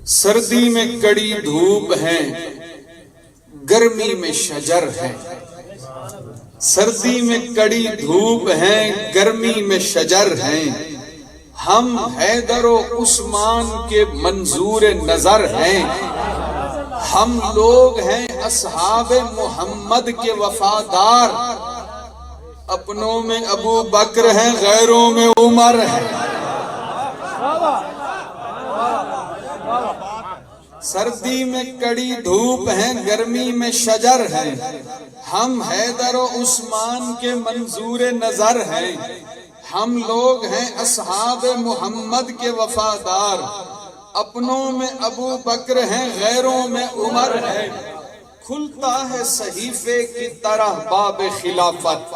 سردی میں کڑی دھوپ ہے، گرمی میں شجر ہے۔ سردی میں کڑی دھوپ ہے، گرمی میں شجر ہیں۔ ہم حیدر و عثمان کے منظور نظر ہیں۔ ہم لوگ ہیں اصحاب محمد کے وفادار، اپنوں میں ابو بکر ہیں، غیروں میں عمر ہے۔ سردی میں کڑی دھوپ ہے، گرمی میں شجر ہے۔ ہم حیدر و عثمان کے منظور نظر ہیں۔ ہم لوگ ہیں اصحاب محمد کے وفادار، اپنوں میں ابو بکر ہیں، غیروں میں عمر ہے۔ کھلتا ہے صحیفے کی طرح باب خلافت،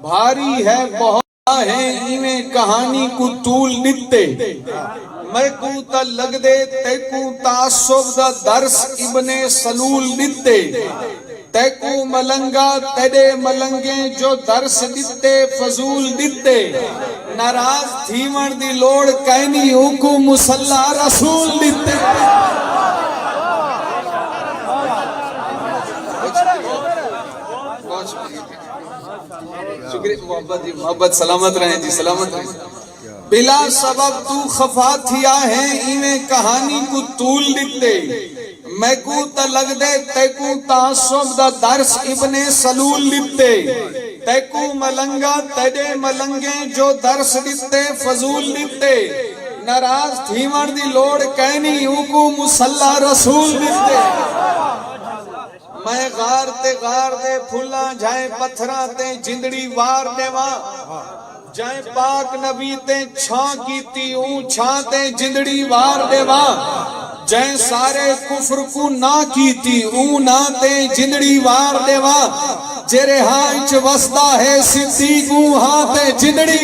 بھاری ہے بہت ہے ایویں کہانی کو طول نتے۔ میں کو تا لگ دے تے کو تعصب دا درس ابن سلول نتے۔ تے کو ملنگا تیرے ملنگے جو درس نتے فضول نتے۔ ناراض تھیمن دی لوڑ کہنی اوکو مسلح رسول نتے۔ شکریہ محبت جی، محبت سلامت رہیں جی، سلامت رہیں۔ بلا سبب تو خفا تھیا ہے ایویں کہانی کو طول نتے۔ میں کو تا لگ دے تے کو تعصب دا درس ابن سلول نتے۔ تے کو ملنگا تیرے ملنگے جو درس نتے فضول نتے۔ ناراض تھیمن دی لوڑ کہنی اوکو مسلح رسول نتے۔ میں غار دے پھلا جائیں پتھرا تے جندڑی وار دے وہاں، جائیں پاک نبی تے چھاں کیتی اون چھاں تے جندڑی وار دے وہاں، جائیں سارے کفر کو نہ کیتی اون نہ تے جندڑی وار دے وہاں، جیرے ہائچ وسدا ہے صدیق اون ہاں تے جندڑی۔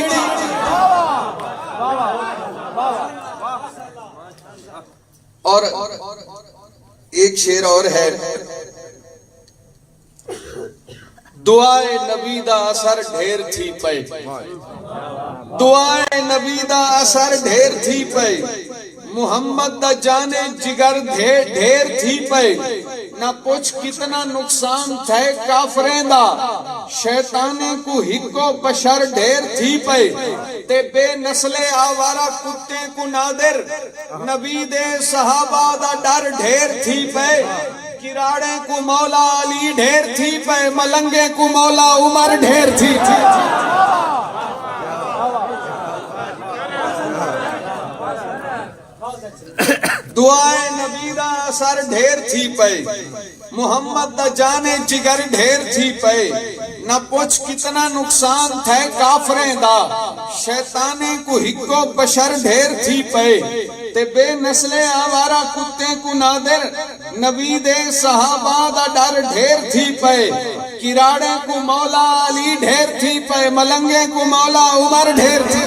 اور ایک شعر اور ہے، دعائے نبی دا اثر ڈھیر تھی پئے، دعائے نبی دا اثر ڈھیر تھی پئے، محمد دا جانے جگر ڈھیر تھی پئے۔ نہ پوچھ کتنا نقصان تھے کافریں دا، شیطانے کو ہکو بشر ڈھیر تھی پئے۔ تے بے نسل آوارہ کتے کو نادر، نبی دے صحابہ دا ڈر ڈھیر تھی پئے۔ کراڑے کو مولا علی ڈھیر تھی پہ، ملنگے کو مولا عمر ڈھیر تھی۔ دعائے نبی دا اثر ڈھیر تھی پہ، محمد دا جانے جگر ڈھیر تھی پہ۔ نہ پوچھ کتنا نقصان تھے کافریں دا، شیطانے کو ہکو بشر ڈھیر تھی پہ۔ تے بے نسل آوارہ کتے کو نادر، نبی دے صحابہ دا ڈر ڈھیر تھی پہ۔ کراڑے کو مولا علی ڈھیر تھی پہ، ملنگے کو مولا عمر ڈھیر تھی۔